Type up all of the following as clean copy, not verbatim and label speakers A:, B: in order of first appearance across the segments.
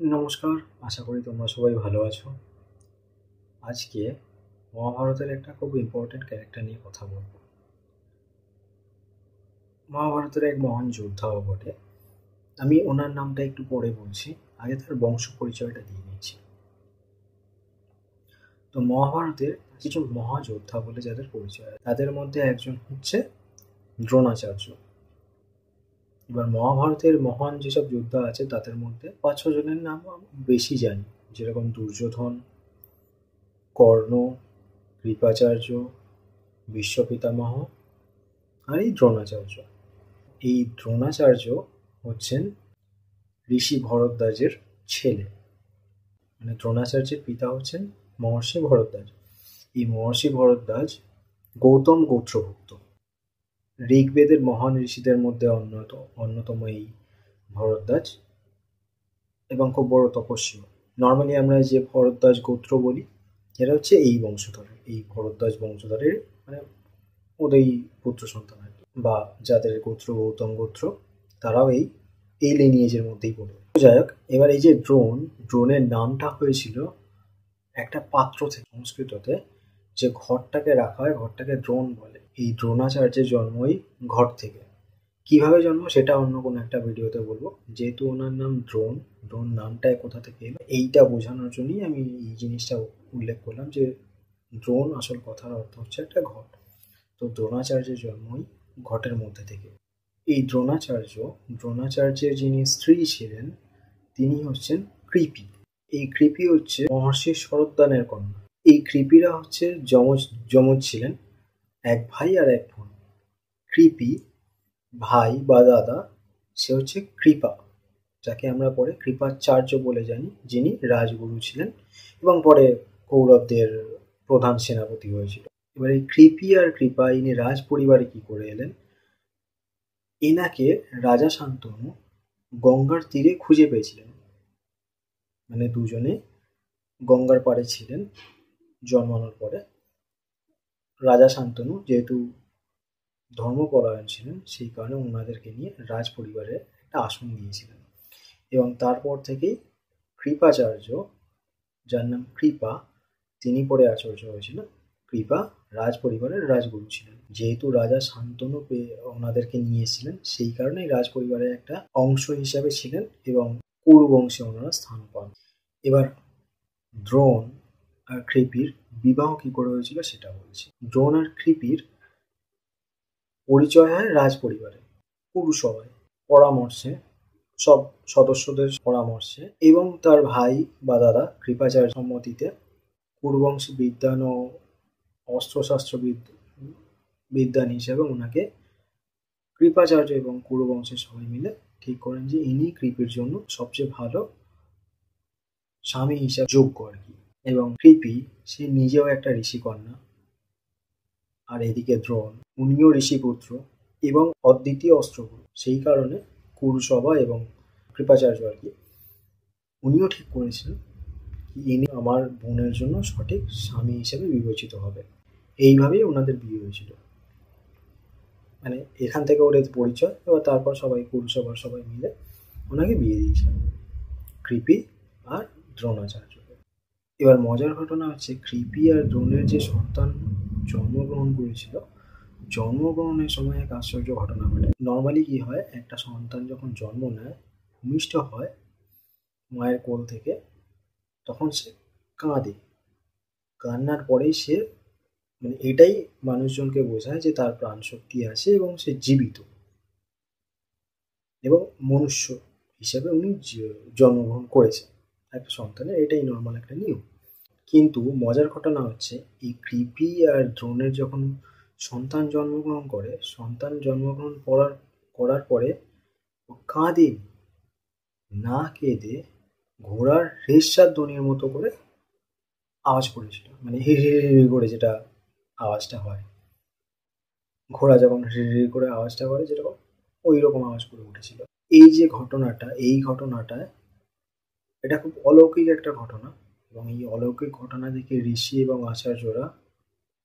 A: নমস্কার, আশা করি তোমরা সবাই ভালো আছো। আজকে মহাভারতের একটা খুব ইম্পর্টেন্ট ক্যারেক্টার নিয়ে কথা বলবো। মহাভারতের এক মহান যোদ্ধাও বটে। আমি ওনার নামটা একটু পরে বলছি, আগে তার বংশ পরিচয়টা দিয়ে নিচ্ছি। তো মহাভারতের কিছু মহাযোদ্ধা বলে যাদের পরিচয়, তাদের মধ্যে একজন হচ্ছে দ্রোণাচার্য। এবার মহাভারতের মহান যেসব যোদ্ধা আছে তাদের মধ্যে ৫-৬ জনের নাম আমি বেশি জানি, যেরকম দুর্যোধন, কর্ণ, কৃপাচার্য, ভীষ্ম পিতামহ আর এই দ্রোণাচার্য। এই দ্রোণাচার্য হচ্ছেন ঋষি ভরদ্বাজের ছেলে। মানে দ্রোণাচার্যের পিতা হচ্ছেন মহর্ষি ভরদ্বাজ। এই মহর্ষি ভরদ্বাজ গৌতম গোত্রভুক্ত। ঋগ্বেদের মহান ঋষিদের মধ্যে অন্যতম এই ভরদ্বাজ, এবং খুব বড় তপস্বী। নর্মালি আমরা যে ভরদ্বাজ গোত্র বলি, এরা হচ্ছে এই বংশধরের, এই ভরদ্বাজ বংশধরের, মানে ওদের পুত্র সন্তান আর কি, বা যাদের গোত্র গৌতম গোত্র, তারাও এই লিনিয়েজের মধ্যেই পড়ে। যাই হোক, এবার এই যে ড্রোনের নামটা হয়েছিল একটা পাত্র থেকে। সংস্কৃততে যে ঘরটাকে রাখা হয়, ঘরটাকে দ্রোণ বলে। এই দ্রোণাচার্যের জন্মই ঘর থেকে। কিভাবে জন্ম সেটা অন্য কোনো একটা ভিডিওতে বলবো। যেহেতু ওনার নাম দ্রোণ, দ্রোণ নামটা কোথা থেকে এলো এইটা বোঝানোর জন্যই আমি এই জিনিসটা উল্লেখ করলাম, যে দ্রোণ আসল কথার অর্থ হচ্ছে একটা ঘট। তো দ্রোণাচার্যের জন্মই ঘটের মধ্যে থেকে। এই দ্রোণাচার্যের যিনি স্ত্রী ছিলেন তিনি হচ্ছেন কৃপি। এই কৃপি হচ্ছে মহর্ষি শরদ্দানের কন্যা। এই কৃপিরা হচ্ছে যমজ ছিলেন, এক ভাই আর এক বোন। কৃপি ভাই বা দাদা, সে হচ্ছে কৃপা, যাকে আমরা পরে কৃপাচার্য বলে জানি, যিনি রাজগুরু ছিলেন এবং পরে কৌরবদের প্রধান সেনাপতি হয়েছিল। এবার এই কৃপি আর কৃপা ইনি রাজ পরিবারে কি করে এলেন? এনাকে রাজা শান্তনু গঙ্গার তীরে খুঁজে পেয়েছিলেন। মানে দুজনে গঙ্গার পাড়ে ছিলেন জন্মানোর পরে। রাজা শান্তনু যেহেতু ধর্মপরায়ণ ছিলেন, সেই কারণে ওনাদেরকে নিয়ে রাজ পরিবারে একটা আসন দিয়েছিলেন। এবং তারপর থেকেই কৃপাচার্য, যার নাম কৃপা, তিনি পরে আচার্য হয়েছিলেন। কৃপা রাজ পরিবারের রাজগুরু ছিলেন। যেহেতু রাজা শান্তনু ওনাদেরকে নিয়ে এসেছিলেন, সেই কারণেই রাজ পরিবারের একটা অংশ হিসাবে ছিলেন এবং কুরু বংশে ওনারা স্থান পান। এবার দ্রোণ আর কৃপির বিবাহ কি করে হয়েছিল সেটা বলছি। দ্রোণ আর কৃপির পরিচয় হয় রাজ পরিবারে, কুরুসভায়, পরামর্শে, সব সদস্যদের পরামর্শে এবং তার ভাই বা দাদা কৃপাচার্য সম্মতিতে কুরুবংশী বিদ্বান ও অস্ত্রশস্ত্র বিদ্বান হিসেবে ওনাকে কৃপাচার্য এবং কুরুবংশের সবাই মিলে ঠিক করেন যে ইনি কৃপির জন্য সবচেয়ে ভালো স্বামী হিসাবে যোগ্য আর কি। এবং কৃপি সে নিজেও একটা ঋষিকন্যা, আর এদিকে দ্রোণ উনিও ঋষিপুত্র এবং অদ্বিতীয় অস্ত্রগুরু। সেই কারণে কুরুসভা এবং কৃপাচার্য আর কি, উনিও ঠিক করেছিলেন ইনি আমার বোনের জন্য সঠিক স্বামী হিসেবে বিবেচিত হবে। এইভাবেই ওনাদের বিয়ে হয়েছিল। মানে এখান থেকে ওদের পরিচয়। এবার তারপর সবাই কুরুসভার সবাই মিলে ওনাকে বিয়ে দিয়েছিলেন, কৃপি আর দ্রোণাচার্যকে। এবার মজার ঘটনা হচ্ছে, কৃপি আর দ্রোণের যে সন্তান জন্মগ্রহণ করেছিল, জন্মগ্রহণের সময় এক আশ্চর্য ঘটনা ঘটে। নর্মালি কি হয়, একটা সন্তান যখন জন্ম নেয়, ভূমিষ্ঠ হয় মায়ের কোল থেকে, তখন সে কাঁদে। কান্নার পরেই সে, মানে এটাই মানুষজনকে বোঝায় যে তার প্রাণ শক্তি আছে এবং সে জীবিত এবং মনুষ্য হিসেবে উনি জন্মগ্রহণ করেছেন একটা সন্তানের। এটাই নর্মাল একটা নিয়ম। কিন্তু মজার ঘটনা হচ্ছে, এই কৃপি আর দ্রোণের যখন সন্তান জন্মগ্রহণ করে, সন্তান জন্মগ্রহণ করার পরে ও কাঁদে না, কেঁদে ঘোড়ার রেশসার ধ্বনির মতো করে আওয়াজ করেছিল। মানে হি হি হি করে যেটা আওয়াজটা হয়, ঘোড়া যখন হি হি করে আওয়াজটা করে যেরকম, ওই রকম আওয়াজ করে উঠেছিল। এই যে ঘটনাটা, এই ঘটনাটায় এটা খুব অলৌকিক একটা ঘটনা, এবং এই অলৌকিক ঘটনা দেখে ঋষি এবং আচার্যরা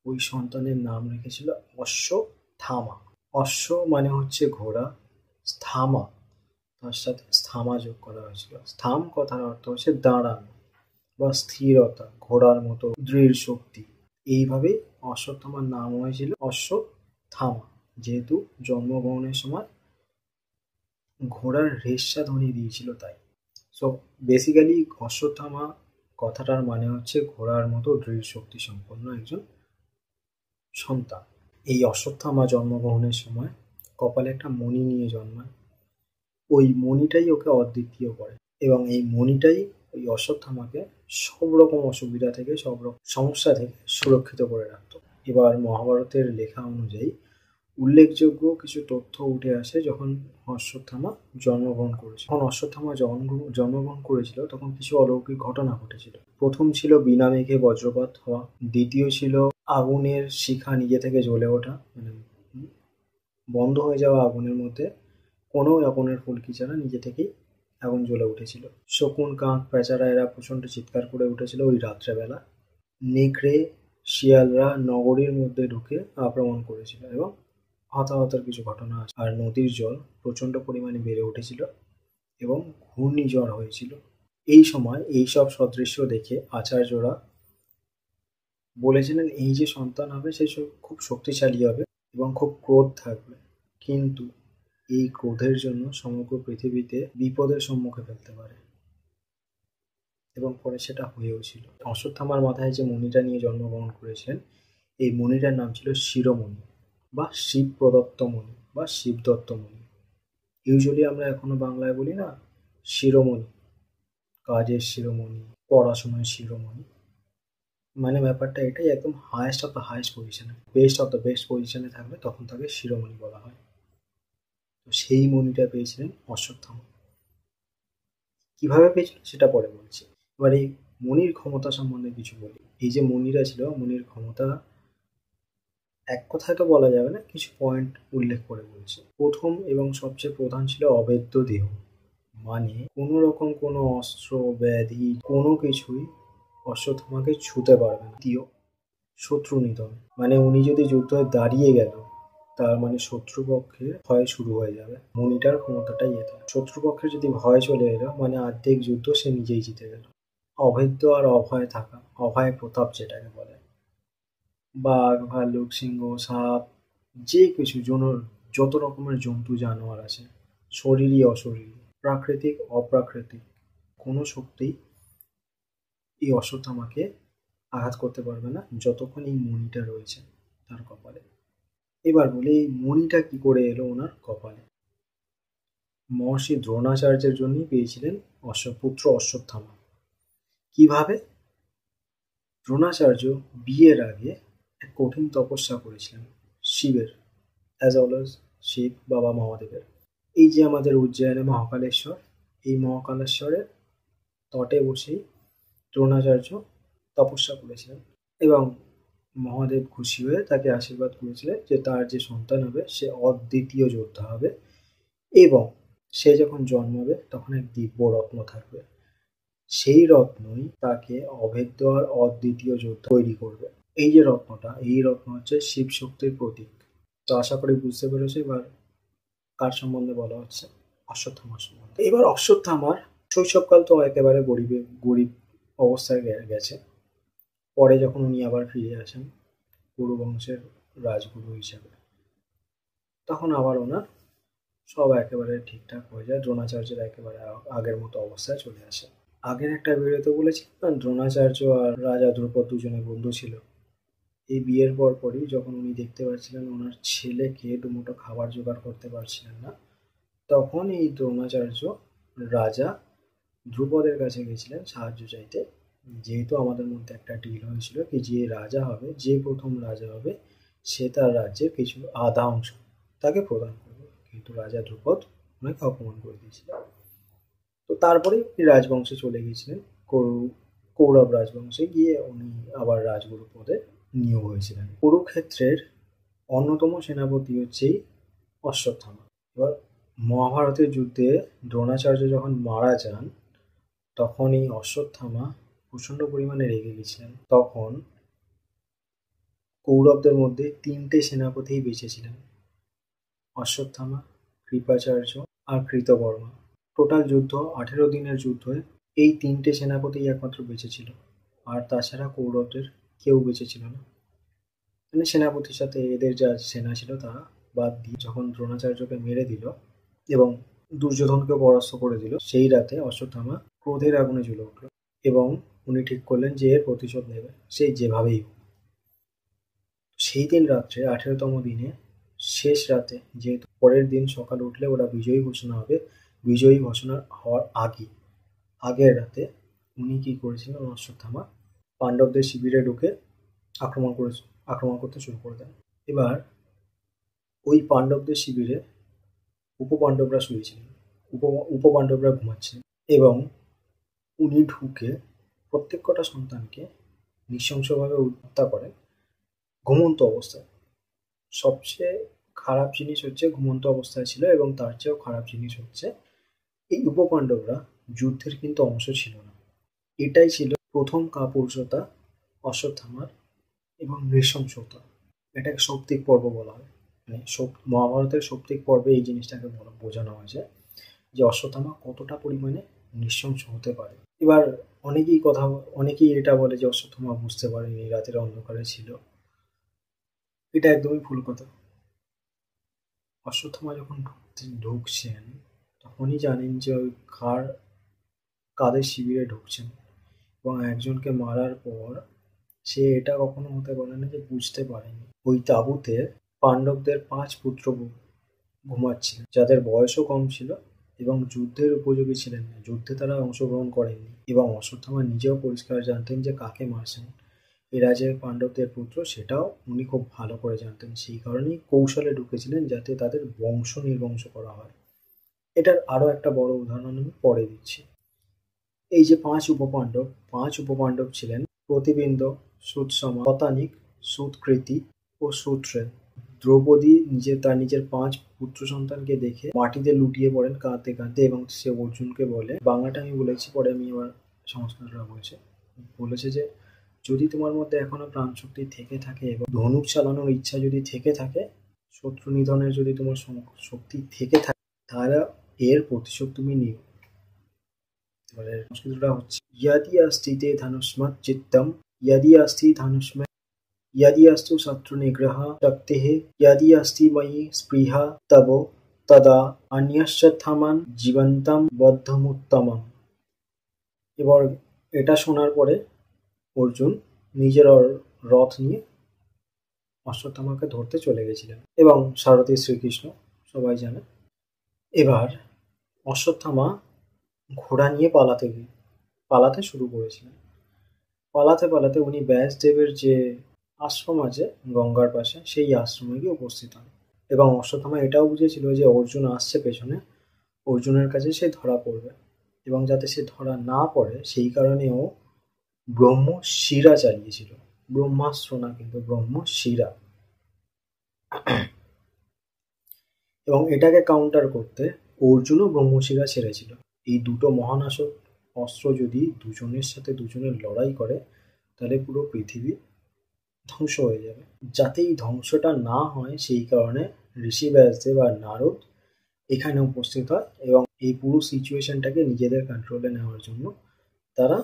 A: ওই সন্তানের নাম রেখেছিল অশ্বত্থামা। অশ্ব মানে হচ্ছে ঘোড়া, স্থামা তার সাথে স্থামা যোগ করা হয়েছিল। স্থাম কথার অর্থ হচ্ছে দাঁড়ানো বা স্থিরতা, ঘোড়ার মতো দৃঢ় শক্তি। এইভাবে অশ্বত্থামার নাম হয়েছিল অশ্বত্থামা, যেহেতু জন্মগ্রহণের সময় ঘোড়ার রেশা ধ্বনি দিয়েছিল তাই। সো বেসিক্যালি অশ্বত্থামা কথাটার মানে হচ্ছে ঘোড়ার মতো দৃঢ় শক্তি সম্পন্ন একজন সন্তান। এই অশ্বত্থামা জন্মগ্রহণের সময় কপালে একটা মণি নিয়ে জন্মায়। ওই মণিটাই ওকে অদ্বিতীয় করে এবং এই মণিটাই ওই অশ্বত্থামাকে সব রকম অসুবিধা থেকে, সব রকম সমস্যা থেকে সুরক্ষিত করে রাখত। এবার মহাভারতের লেখা অনুযায়ী উল্লেখযোগ্য কিছু তথ্য উঠে আসে যখন অশ্বত্থামা জন্মগ্রহণ করেছিল। যখন অশ্বত্থামা জন্মগ্রহণ করেছিল তখন কিছু অলৌকিক ঘটনা ঘটেছিল। প্রথম ছিল বিনা মেঘে বজ্রপাত হওয়া, দ্বিতীয় ছিল আগুনের শিখা নিজে থেকে জ্বলে ওঠা, মানে বন্ধ হয়ে যাওয়া আগুনের মধ্যে কোনো আগুনের ফুলকি ছাড়া নিজে থেকেই আগুন জ্বলে উঠেছিল। শকুন, কাক, পেঁচারা এরা প্রচণ্ড চিৎকার করে উঠেছিল ওই রাত্রেবেলা। নেকড়ে, শিয়ালরা নগরীর মধ্যে ঢুকে আক্রমণ করেছিল এবং হতাহতের কিছু ঘটনা আছে। আর নদীর জল প্রচণ্ড পরিমাণে বেড়ে উঠেছিল এবং ঘূর্ণিঝড় হয়েছিল। এই সময় এইসব সদৃশ্য দেখে আচার্যরা বলেছিলেন এই যে সন্তান হবে সে খুব শক্তিশালী হবে এবং খুব ক্রোধ থাকবে, কিন্তু এই ক্রোধের জন্য সমগ্র পৃথিবীতে বিপদের সম্মুখে ফেলতে পারে। এবং পরে সেটা হয়েও ছিল। অশ্বত্থামার মাথায় যে মণিটা নিয়ে জন্মগ্রহণ করেছিলেন এই মণিটার নাম ছিল শিরোমণি বা শিব প্রদত্ত মণি বা শিবদত্ত মণি। ইউজুয়ালি আমরা এখনো বাংলায় বলি না শিরোমণি, কাজের শিরোমণি, পড়াশোনার শিরোমণি, মানে ব্যাপারটা এটাই, একদম হায়েস্ট অফ দ্য হায়েস্ট পজিশনে, বেস্ট অফ দ্য বেস্ট পজিশনে থাকলে তখন তাকে শিরোমণি বলা হয়। তো সেই মণিটা পেয়েছিলেন অশ্বত্থামা। কিভাবে পেয়েছিল সেটা পরে বলছি। এবার এই মণির ক্ষমতা সম্বন্ধে কিছু বলি। এই যে মণিরা ছিল, মণির ক্ষমতা এক কথায় তো বলা যাবে না, কিছু পয়েন্ট উল্লেখ করে বলছি। প্রথম এবং সবচেয়ে প্রধান ছিল অভেদ্য দেহ, মানে কোনো রকম কোনো অস্ত্র, ব্যাধি, কোনো কিছুই অশ্বত্থামাকে ছুতে পারবে না। দ্বিতীয়, শত্রু নিধন, মানে উনি যদি যুদ্ধে দাঁড়িয়ে গেল তার মানে শত্রুপক্ষের ভয় শুরু হয়ে যাবে। মণিটার ক্ষমতাটাই এটা, শত্রুপক্ষের যদি ভয় চলে এলো মানে অর্ধেক যুদ্ধ সে নিজেই জিতে গেল। অভেদ্য আর অভয় থাকা, অভয় প্রতাপ যেটাকে বলে। বাঘ, ভাল্লুক, সিংহ, সাপ, যে কিছু যত রকমের জন্তু জানোয়ার আছে, শরীরী অশরীরী, প্রাকৃতিক অপ্রাকৃতিক, কোনো শক্তি এই অশ্বত্থামাকে আঘাত করতে পারবে না যতক্ষণ এই মণিটা রয়েছে তার কপালে। এবার বলি এই মণিটা কি করে এলো ওনার কপালে। মহর্ষি দ্রোণাচার্যের জন্যই পেয়েছিলেন পুত্র অশ্বত্থামা। কিভাবে? দ্রোণাচার্য বিয়ের আগে এক কঠিন তপস্যা করেছিলেন শিবের, অ্যাজ অলওয়েজ শিব বাবা মহাদেবের। এই যে আমাদের উজ্জয়নে মহাকালেশ্বর, এই মহাকালেশ্বরের তটে বসেই দ্রোণাচার্য তপস্যা করেছিলেন এবং মহাদেব খুশি হয়ে তাকে আশীর্বাদ করেছিলেন যে তার যে সন্তান হবে সে অদ্বিতীয় যোদ্ধা হবে এবং সে যখন জন্মাবে তখন এক দিব্য রত্ন থাকবে, সেই রত্নই তাকে অভেদ্য আর অদ্বিতীয় যোদ্ধা তৈরি করবে। এই যে রত্নটা, এই রত্ন হচ্ছে শিব শক্তির প্রতীক। তো আশা করি বুঝতে পেরেছো এবার কার সম্বন্ধে বলা হচ্ছে, অশ্বত্থামার সম্বন্ধে। এবার অশ্বত্থামার শৈশবকাল তো একেবারে গরিব অবস্থায় গেছে। পরে যখন উনি আবার ফিরে আসেন কুরু বংশের রাজগুরু হিসাবে, তখন আবার ওনার সব একেবারে ঠিকঠাক হয়ে যায়, দ্রোণাচার্যের একেবারে আগের মতো অবস্থায় চলে আসে। আগের একটা ভিডিওতে বলেছিলাম দ্রোণাচার্য আর রাজা দ্রুপদ দুজনে বন্ধু ছিল। এই বিয়ের পরই যখন উনি দেখতে পাচ্ছিলেন ওনার ছেলেকে দুমুঠো খাবার জোগাড় করতে পারছিলেন না, তখন এই দ্রোণাচার্য রাজা ধ্রুপদের কাছে গেছিলেন সাহায্য চাইতে। যেহেতু আমাদের মধ্যে একটা ডিল হয়েছিল কি যে রাজা হবে, যে প্রথম রাজা হবে সে তার রাজ্যের কিছু আধা অংশ তাকে প্রদান করবে, কিন্তু রাজা ধ্রুপদ ওনাকে অপমান করে দিয়েছিল। তো তারপরে উনি রাজবংশে চলে গিয়েছিলেন, কৌরব রাজবংশে গিয়ে উনি আবার রাজগুরু পদে নিয়োগ হয়েছিলেন। কুরুক্ষেত্রের অন্যতম সেনাপতি হচ্ছে অশ্বত্থামা। এবার মহাভারতের যুদ্ধে দ্রোণাচার্য যখন মারা যান তখন এই অশ্বত্থামা প্রচণ্ড পরিমাণে রেগে গেছিলেন। তখন কৌরবদের মধ্যে 3টে সেনাপতিই বেঁচে ছিলেন, অশ্বত্থামা, কৃপাচার্য আর কৃতবর্মা। টোটাল যুদ্ধ 18 দিনের যুদ্ধে এই 3টে সেনাপতি একমাত্র বেঁচে ছিল, আর তাছাড়া কৌরবদের কেউ বেঁচে ছিল না। মানে সেনাপতির সাথে এদের যা সেনা ছিল তা বাদ দিয়ে যখন দ্রোণাচার্যকে মেরে দিল এবং দুর্যোধনকে পরাস্ত করে দিল, সেই রাতে অশ্বত্থামা ক্রোধের আগুনে জ্বলে উঠল এবং উনি ঠিক করলেন যে এর প্রতিশোধ নেবে, সেই যেভাবেই হোক। সেই দিন রাত্রে 18তম দিনে শেষ রাতে, যেহেতু পরের দিন সকাল উঠলে ওরা বিজয়ী ঘোষণা হবে, বিজয়ী ঘোষণা হওয়ার আগের রাতে উনি কি করেছিলেন, অশ্বত্থামা পাণ্ডবদের শিবিরে ঢুকে আক্রমণ করতে শুরু করে দেন। এবার ওই পাণ্ডবদের শিবিরে উপপাণ্ডবরা শুয়েছিলেন, উপপাণ্ডবরা ঘুমাচ্ছিলেন এবং উনি ঢুকে প্রত্যেক কটা সন্তানকে নৃশংসভাবে হত্যা করেন ঘুমন্ত অবস্থায়। সবচেয়ে খারাপ জিনিস হচ্ছে ঘুমন্ত অবস্থায় ছিল, এবং তার চেয়েও খারাপ জিনিস হচ্ছে এই উপপাণ্ডবরা যুদ্ধের কিন্তু অংশ ছিল না। এটাই ছিল প্রথম কাপুরুষতা অশ্বত্থামার এবং নৃশংসতা। এটাকে সৌপ্তিক পর্ব বলা হয়। মানে মহাভারতের সৌপ্তিক পর্বে এই জিনিসটাকে বোঝানো হয়েছে যে অশ্বত্থামা কতটা পরিমাণে নৃশংস হতে পারে। এবার অনেকেই এটা বলে যে অশ্বত্থামা বুঝতে পারেনি, রাতের অন্ধকারে ছিল। এটা একদমই ভুল কথা। অশ্বত্থামা যখন ঢুকছেন তখনই জানেন যে ওই কাদের শিবিরে ঢুকছেন, এবং একজনকে মারার পর সে এটা কখনো হতে পারে না যে বুঝতে পারেনি ওই তাঁবুতে পাণ্ডবদের 5 পুত্র ঘুমাচ্ছিলেন, যাদের বয়সও কম ছিল এবং যুদ্ধের উপযোগী ছিলেন না, যুদ্ধে তারা অংশগ্রহণ করেননি। এবং অশ্বত্থামা নিজেও পরিষ্কার জানতেন যে কাকে মারছেন, এরা যে পাণ্ডবদের পুত্র সেটাও উনি খুব ভালো করে জানতেন। সেই কারণেই কৌশলে ঢুকেছিলেন যাতে তাদের বংশ নির্বংশ করা হয়। এটার আরো একটা বড় উদাহরণ আমি পরে দিচ্ছি। এই যে 5 উপপাণ্ডব ছিলেন প্রতিবিন্দ, সুতসমা, শতানিক, সুতকৃতি ও সুত্রেন। দ্রৌপদী তার নিজের 5 পুত্র সন্তানকে দেখে মাটিতে লুটিয়ে পড়েন কাঁদতে কাঁদতে, এবং সে অর্জুনকে বলে, বাংলাটা আমি বলেছি, পরে আমি আবার সংস্কৃতটা বলেছে যে যদি তোমার মধ্যে এখনো প্রাণশক্তি থেকে থাকে এবং ধনুক চালানোর ইচ্ছা যদি থেকে থাকে, শত্রু নিধনের যদি তোমার শক্তি থেকে থাকে, তাহলে এর প্রতিশোধ তুমি নিও। এবারে সংস্কৃতটা হচ্ছে ইয়াদি আস্তি তে ধনুষ্মৎ চিত্তম ইয়াদি আস্তি ধনুষ্মৎ ইয়াদি আস্তু শত্রু নিগ্রহ শক্তিঃ ইয়াদি আস্তি ময়ি স্পৃহা তব তদা অন্যশ্চাত্থামান জীবন্তম বদ্ধমুত্তমম। এবার এটা শোনার পরে অর্জুন নিজের রথ নিয়ে অশ্বত্থামাকে ধরতে চলে গেছিলেন, এবং সারথী শ্রীকৃষ্ণ, সবাই জানে। এবার অশ্বত্থামা ঘোড়া নিয়ে পালাতে শুরু করেছিলেন। পালাতে পালাতে উনি ব্যাসদেবের যে আশ্রম আছে গঙ্গার পাশে, সেই আশ্রমে গিয়ে উপস্থিত হন। এবং অশ্বত্থামা এটাও বুঝেছিল যে অর্জুন আসছে পেছনে, অর্জুনের কাছে সে ধরা পড়বে, এবং যাতে সে ধরা না পড়ে সেই কারণে ও ব্রহ্মশিরা চালিয়েছিল। ব্রহ্মাস্ত্র না, কিন্তু ব্রহ্মশিরা। এবং এটাকে কাউন্টার করতে অর্জুনও ব্রহ্মশিরা ছেড়েছিল। এই দুটো মহানাশক অস্ত্র যদি দুজনের সাথে দুজনের লড়াই করে, তাহলে পুরো পৃথিবী ধ্বংস হয়ে যাবে। যাতে এই ধ্বংসটা না হয় সেই কারণে ঋষি ব্যাসদেব আর নারদ এখানে উপস্থিত হয়, এবং এই পুরো সিচুয়েশনটাকে নিজেদের কন্ট্রোলে নেওয়ার জন্য তারা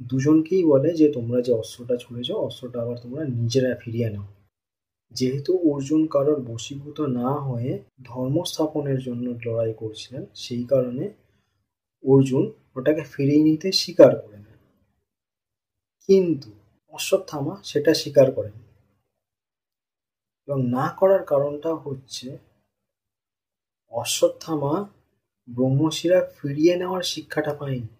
A: দুজনকেই বলে যে তোমরা যে অস্ত্রটা ছুঁড়েছ, অস্ত্রটা আবার তোমরা নিজেরা ফিরিয়ে নাও। যেহেতু অর্জুন কারোর বশীভূত না হয়ে ধর্ম স্থাপনের জন্য লড়াই করছিলেন, সেই কারণে অর্জুন ওটাকে ফিরিয়ে নিতে স্বীকার করে নেন। কিন্তু অশ্বত্থামা সেটা স্বীকার করেন, এবং না করার কারণটা হচ্ছে অশ্বত্থামা ব্রহ্মশিরা ফিরিয়ে নেওয়ার শিক্ষাটা পায়নি,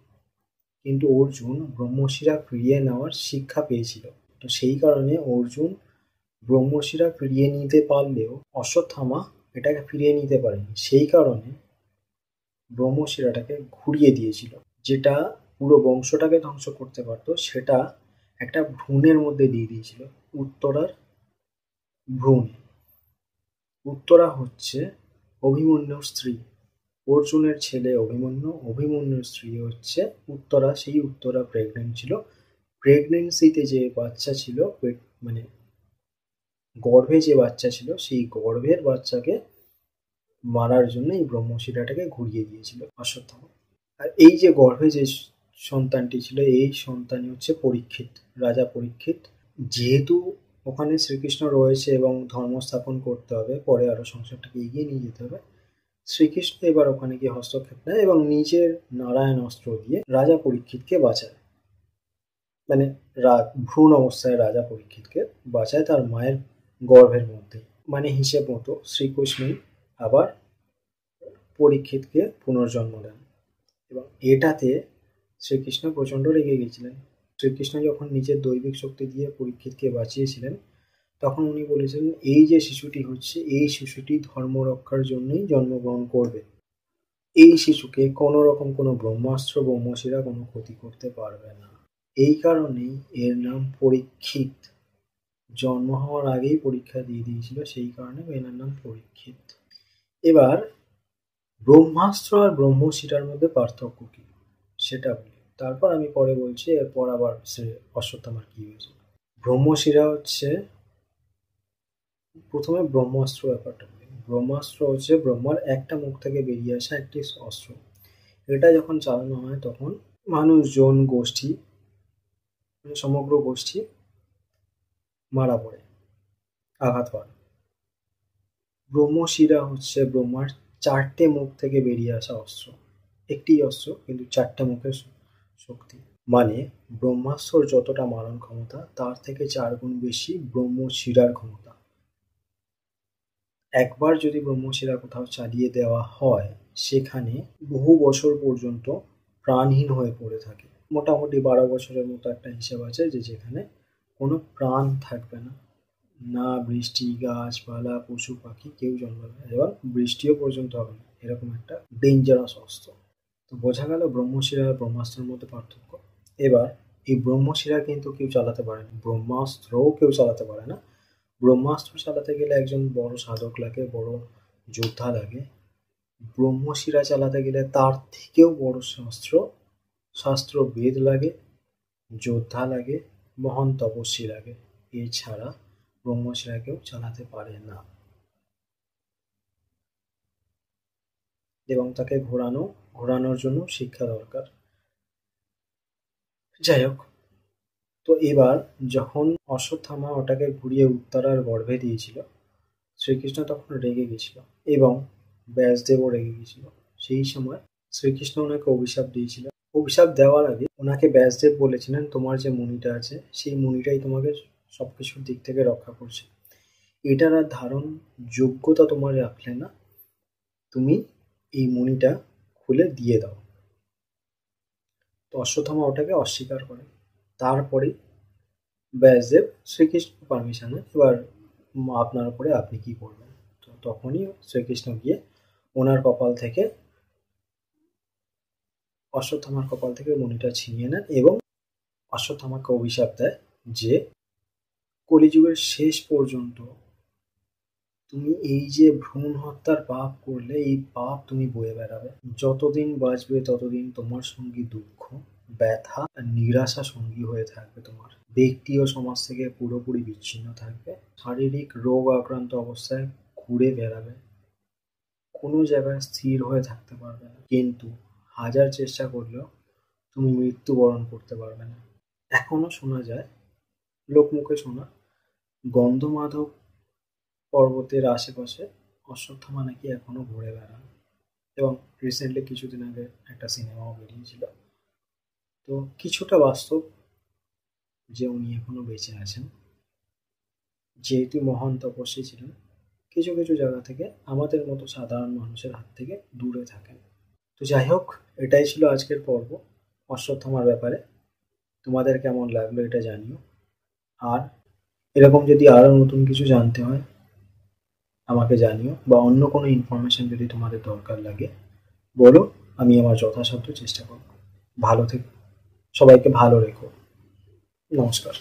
A: কিন্তু অর্জুন ব্রহ্মশিরা ফিরিয়ে নেওয়ার শিক্ষা পেয়েছিল। তো সেই কারণে অর্জুন ব্রহ্মশিরা ফিরিয়ে নিতে পারলেও অশ্বত্থামা এটাকে ফিরিয়ে নিতে পারেনি। সেই কারণে ব্রহ্মশিরাটাকে ঘুরিয়ে দিয়েছিল, যেটা পুরো বংশটাকে ধ্বংস করতে পারতো, সেটা একটা ভ্রূণের মধ্যে দিয়ে দিয়েছিল, উত্তরার ভ্রূণ। উত্তরা হচ্ছে অভিমন্যুর স্ত্রী, অর্জুনের ছেলে অভিমন্যু, অভিমন্যুর স্ত্রী হচ্ছে উত্তরা। সেই উত্তরা প্রেগনেন্ট ছিল। প্রেগনেন্সিতে যে বাচ্চা ছিল, মানে গর্ভে যে বাচ্চা ছিল, সেই গর্ভের বাচ্চাকে মারার জন্য এই ব্রহ্মশিরাটাকে ঘুরিয়ে দিয়েছিল অশ্বত্থামা। আর এই যে গর্ভে যে সন্তানটি ছিল, এই সন্তানই হচ্ছে পরীক্ষিত, রাজা পরীক্ষিত। যেহেতু ওখানে শ্রীকৃষ্ণ রয়েছে এবং ধর্ম স্থাপন করতে হবে, পরে আরো সংসারটাকে এগিয়ে নিয়ে যেতে হবে, শ্রীকৃষ্ণ এবার ওখানে গিয়ে হস্তক্ষেপ নেয় এবং নিজের নারায়ণ অস্ত্র দিয়ে রাজা পরীক্ষিতকে বাঁচায়। মানে ভ্রূণ অবস্থায় রাজা পরীক্ষিতকে বাঁচায় তার মায়ের গর্ভের মধ্যে। মানে হিসেব মতো শ্রীকৃষ্ণই আবার পরীক্ষিতকে পুনর্জন্ম দেন। এবং এটাতে শ্রীকৃষ্ণ প্রচণ্ড রেগে গেছিলেন। শ্রীকৃষ্ণ যখন নিজের দৈবিক শক্তি দিয়ে পরীক্ষিতকে বাঁচিয়েছিলেন, তখন উনি বলেছিলেন এই যে শিশুটি হচ্ছে, এই শিশুটি ধর্ম রক্ষার জন্যই জন্মগ্রহণ করবে। এই শিশুকে কোনো রকম কোনো ব্রহ্মাস্ত্র ব্রহ্মশিরা কোনো ক্ষতি করতে পারবে না। এই কারণেই এর নাম পরীক্ষিত। জন্ম হওয়ার আগেই পরীক্ষা দিয়ে দিয়েছিল, সেই কারণে এনার নাম পরীক্ষিত। এবার ব্রহ্মাস্ত্র আর ব্রহ্মশিরার মধ্যে পার্থক্য কি সেটা বলি, তারপর আমি পরে বলছি এরপর আবার অশ্বত্থামার কি হয়েছে। ব্রহ্মশিরা হচ্ছে, প্রথমে ব্রহ্মাস্ত্র ব্যাপারটা বলি। ব্রহ্মাস্ত্র হচ্ছে ব্রহ্মার একটা মুখ থেকে বেরিয়ে আসা একটি অস্ত্র। এটা যখন চালানো হয় তখন মানুষজন, গোষ্ঠী, সমগ্র গোষ্ঠী মারা পড়ে, আঘাত পায়। ব্রহ্মশিরা হচ্ছে ব্রহ্মার চারটে মুখ থেকে বেরিয়ে আসা অস্ত্র। একটি অস্ত্র কিন্তু চারটে মুখের শক্তি। মানে ব্রহ্মাস্ত্রর যতটা মারণ ক্ষমতা, তার থেকে 4 গুণ বেশি ব্রহ্মশিরার ক্ষমতা। একবার যদি ব্রহ্মশিরা কোথাও চালিয়ে দেওয়া হয়, সেখানে বহু বছর পর্যন্ত প্রাণহীন হয়ে পড়ে থাকে। মোটামুটি 12 বছরের মতো একটা হিসাব আছে, যে যেখানে কোনো প্রাণ থাকবে না, না বৃষ্টি, গাছপালা, পশু পাখি কেউ জন্মাবে না, এবং বৃষ্টিও পর্যন্ত হবে না। এরকম একটা ডেঞ্জারাস অস্ত্র। তো বোঝা গেল ব্রহ্মশিরা আর ব্রহ্মাস্ত্রের মধ্যে পার্থক্য। এবার এই ব্রহ্মশিরা কিন্তু কেউ চালাতে পারে না, ব্রহ্মাস্ত্রও কেউ চালাতে পারে না। ব্রহ্মাস্ত্র চালাতে গেলে একজন বড় সাধক লাগে, বড় যোদ্ধা লাগে। ব্রহ্মশিরা চালাতে গেলে তার থেকেও বড় শাস্ত্র বেদ লাগে, যোদ্ধা লাগে, মহান তপস্বী লাগে। এছাড়া ব্রহ্মশিরা কেউ চালাতে পারে না, এবং তাকে ঘোরানোর জন্য শিক্ষা দরকার। যাই হোক, তো এবার যখন অশ্বত্থামা ওটাকে ঘুরিয়ে উত্তরার গর্ভে দিয়েছিল, শ্রীকৃষ্ণ তখন রেগে গেছিল এবং ব্যাসদেবও রেগে গেছিল। সেই সময় শ্রীকৃষ্ণ ওনাকে অভিশাপ দিয়েছিল। অভিশাপ দেওয়ার আগে ওনাকে ব্যাসদেব বলেছিলেন, তোমার যে মুনিটা আছে, সেই মুনিটাই তোমাকে সবকিছুর দিক থেকে রক্ষা করছে। এটার আর ধারণ যোগ্যতা তোমার রাখলে না, তুমি এই মুনিটা খুলে দিয়ে দাও। তো অশ্বত্থামা ওটাকে অস্বীকার করে। তারপরে ব্যাসদেব শ্রীকৃষ্ণ পারমিশনে, এবার আপনার উপরে আপনি কি করবেন। তো তখনই শ্রীকৃষ্ণ গিয়ে ওনার কপাল থেকে, অশ্বত্থামার কপাল থেকে মণিটা ছিনিয়ে নেন এবং অশ্বত্থামাকে অভিশাপ দেয় যে কলিযুগের শেষ পর্যন্ত তুমি এই যে ভ্রূণ হত্যার পাপ করলে, এই পাপ তুমি বয়ে বেড়াবে। যতদিন বাঁচবে ততদিন তোমার সঙ্গী দুঃখ, ব্যথা আর নিরাশা সঙ্গী হয়ে থাকবে। তোমার ব্যক্তি ও সমাজ থেকে পুরোপুরি বিচ্ছিন্ন থাকবে। শারীরিক রোগ আক্রান্ত অবস্থায় ঘুরে বেড়াবে, কোনো জায়গায় স্থির হয়ে থাকতে পারবে না। কিন্তু হাজার চেষ্টা করলেও তুমি মৃত্যুবরণ করতে পারবে না। এখনো শোনা যায়, লোকমুখে শোনা, গন্ধমাধব পর্বতের আশেপাশে অশ্বত্থামা নাকি এখনো ঘুরে বেড়ান। এবং রিসেন্টলি কিছুদিন আগে একটা সিনেমাও বেরিয়েছিল। তো কিছুটা বাস্তব যে উনি এখনো বেঁচে আছেন। যেহেতু মহান তপস্বী ছিলেন, কিছু কিছু জায়গা থেকে আমাদের মতো সাধারণ মানুষের হাত থেকে দূরে থাকেন। তো যাই হোক, এটাই ছিল আজকের পর্ব অশ্বত্থামার ব্যাপারে। তোমাদের কেমন লাগলো এটা জানিও। আর এরকম যদি আরও নতুন কিছু জানতে হয় আমাকে জানিও, বা অন্য কোনো ইনফরমেশন যদি তোমাদের দরকার লাগে বলো, আমি আমার যথাসাধ্য চেষ্টা করব। ভালো থেকো, সবাইকে ভালো রেখো। নমস্কার।